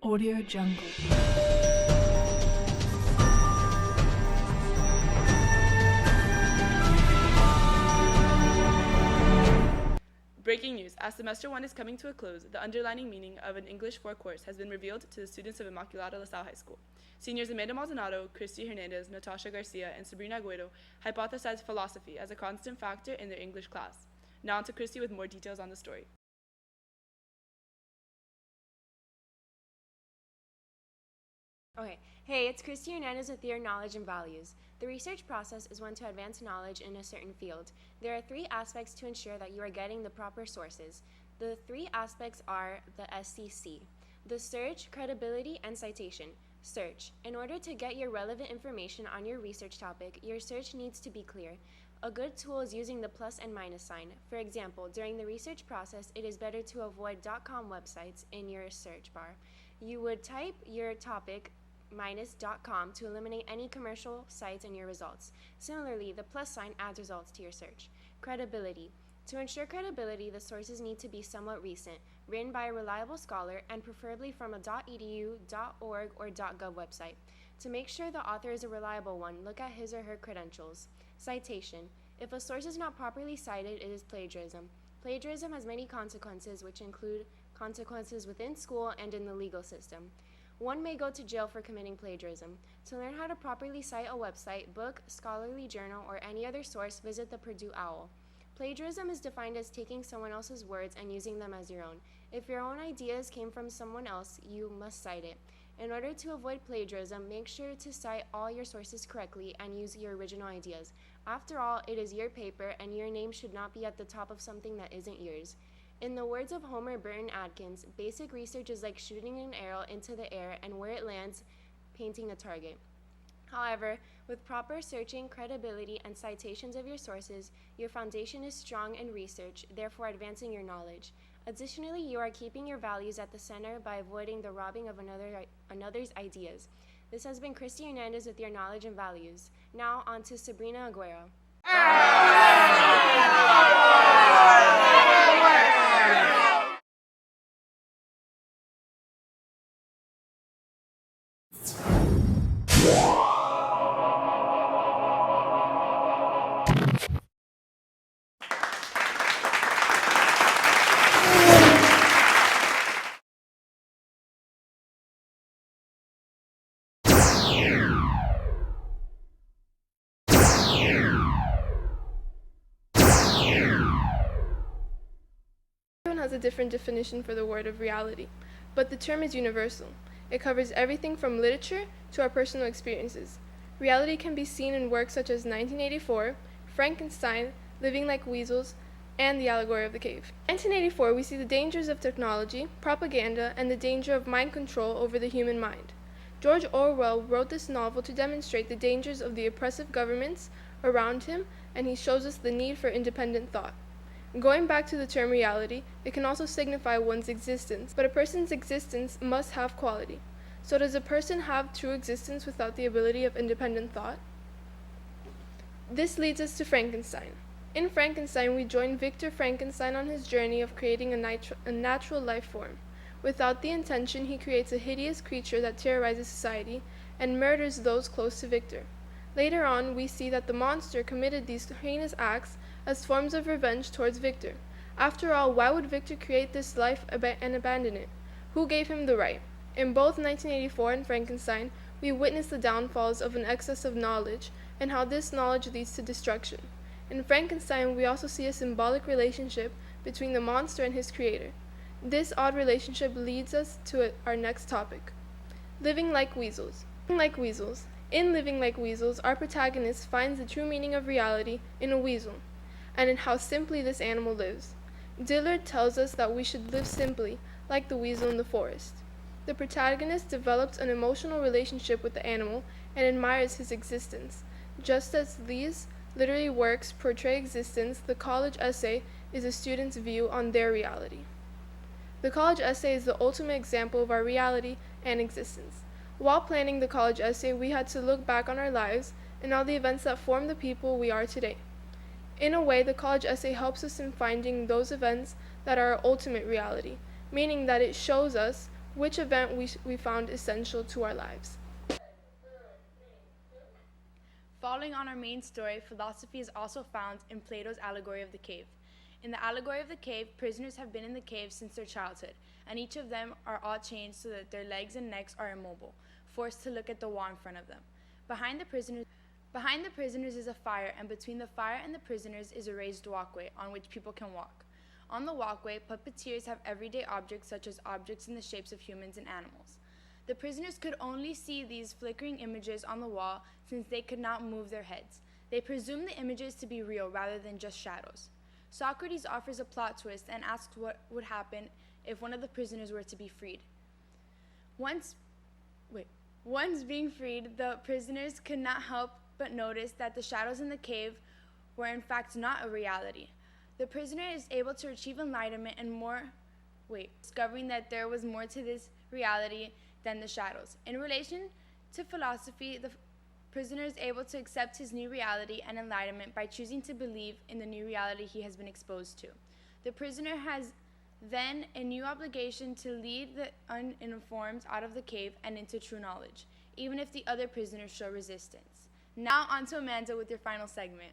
Audio Jungle. Breaking news. As semester 1 is coming to a close, the underlining meaning of an English 4 course has been revealed to the students of Immaculata LaSalle High School. Seniors Amanda Maldonado, Christy Hernandez, Natasha Garcia, and Sabrina Aguero hypothesized philosophy as a constant factor in their English class. Now on to Christy with more details on the story. Okay, hey, it's Christy Hernandez with Your Knowledge and Values. The research process is one to advance knowledge in a certain field. There are 3 aspects to ensure that you are getting the proper sources. The 3 aspects are the SCC: the search, credibility, and citation. Search. In order to get your relevant information on your research topic, your search needs to be clear. A good tool is using the plus and minus sign. For example, during the research process, it is better to avoid .com websites in your search bar. You would type your topic -.com to eliminate any commercial sites in your results. Similarly, the plus sign adds results to your search. Credibility. To ensure credibility, the sources need to be somewhat recent, written by a reliable scholar, and preferably from a .edu, .org, or .gov website. To make sure the author is a reliable one, look at his or her credentials. Citation. If a source is not properly cited, it is plagiarism. Plagiarism has many consequences, which include consequences within school and in the legal system. One may go to jail for committing plagiarism. To learn how to properly cite a website, book, scholarly journal, or any other source, visit the Purdue OWL. Plagiarism is defined as taking someone else's words and using them as your own. If your own ideas came from someone else, you must cite it. In order to avoid plagiarism, make sure to cite all your sources correctly and use your original ideas. After all, it is your paper, and your name should not be at the top of something that isn't yours. In the words of Homer Burton Adkins, basic research is like shooting an arrow into the air, and where it lands, painting the target. However, with proper searching, credibility, and citations of your sources, your foundation is strong in research, therefore advancing your knowledge. Additionally, you are keeping your values at the center by avoiding the robbing of another's ideas. This has been Christy Hernandez with Your Knowledge and Values. Now on to Sabrina Aguero. Everyone has a different definition for the word of reality, but the term is universal. It covers everything from literature to our personal experiences. Reality can be seen in works such as 1984, Frankenstein, Living Like Weasels, and The Allegory of the Cave. In 1984, we see the dangers of technology, propaganda, and the danger of mind control over the human mind. George Orwell wrote this novel to demonstrate the dangers of the oppressive governments around him, and he shows us the need for independent thought. Going back to the term reality, it can also signify one's existence, but a person's existence must have quality. So does a person have true existence without the ability of independent thought? This leads us to Frankenstein. In Frankenstein, we join Victor Frankenstein on his journey of creating a natural life form. Without the intention, he creates a hideous creature that terrorizes society and murders those close to Victor. Later on, we see that the monster committed these heinous acts as forms of revenge towards Victor. After all, why would Victor create this life and abandon it? Who gave him the right? In both 1984 and Frankenstein, we witness the downfalls of an excess of knowledge and how this knowledge leads to destruction. In Frankenstein, we also see a symbolic relationship between the monster and his creator. This odd relationship leads us to our next topic: living like weasels. In Living Like Weasels, our protagonist finds the true meaning of reality in a weasel, and in how simply this animal lives. Dillard tells us that we should live simply, like the weasel in the forest. The protagonist develops an emotional relationship with the animal and admires his existence. Just as these literary works portray existence, the college essay is a student's view on their reality. The college essay is the ultimate example of our reality and existence. While planning the college essay, we had to look back on our lives and all the events that formed the people we are today. In a way, the college essay helps us in finding those events that are our ultimate reality, meaning that it shows us which event we found essential to our lives. Following on our main story, philosophy is also found in Plato's allegory of the cave. In the allegory of the cave, prisoners have been in the cave since their childhood, and each of them are all chained so that their legs and necks are immobile, forced to look at the wall in front of them. Behind the prisoners is a fire, and between the fire and the prisoners is a raised walkway on which people can walk. On the walkway, puppeteers have everyday objects such as objects in the shapes of humans and animals. The prisoners could only see these flickering images on the wall since they could not move their heads. They presumed the images to be real rather than just shadows. Socrates offers a plot twist and asks what would happen if one of the prisoners were to be freed. Once being freed, the prisoners could not help but notice that the shadows in the cave were in fact not a reality. The prisoner is able to achieve enlightenment and discovering that there was more to this reality than the shadows. In relation to philosophy, the prisoner is able to accept his new reality and enlightenment by choosing to believe in the new reality he has been exposed to. The prisoner has then a new obligation to lead the uninformed out of the cave and into true knowledge, even if the other prisoners show resistance. Now on to Amanda with your final segment.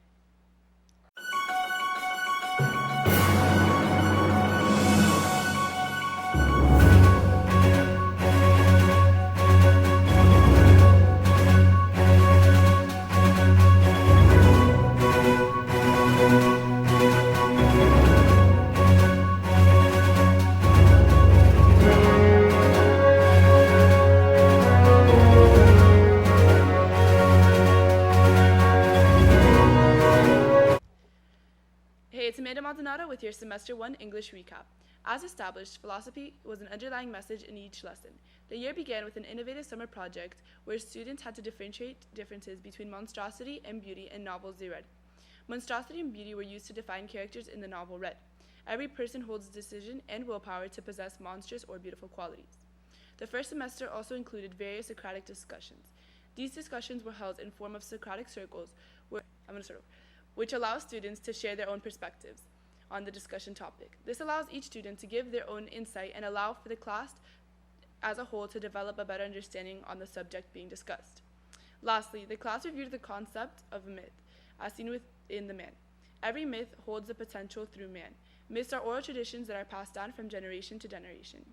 Hey, it's Amanda Maldonado with your Semester 1 English recap. As established, philosophy was an underlying message in each lesson. The year began with an innovative summer project where students had to differentiate differences between monstrosity and beauty in novels they read. Monstrosity and beauty were used to define characters in the novel read. Every person holds decision and willpower to possess monstrous or beautiful qualities. The first semester also included various Socratic discussions. These discussions were held in form of Socratic circles which allows students to share their own perspectives on the discussion topic. This allows each student to give their own insight and allow for the class as a whole to develop a better understanding on the subject being discussed. Lastly, the class reviewed the concept of a myth, as seen within the man. Every myth holds the potential through man. Myths are oral traditions that are passed down from generation to generation.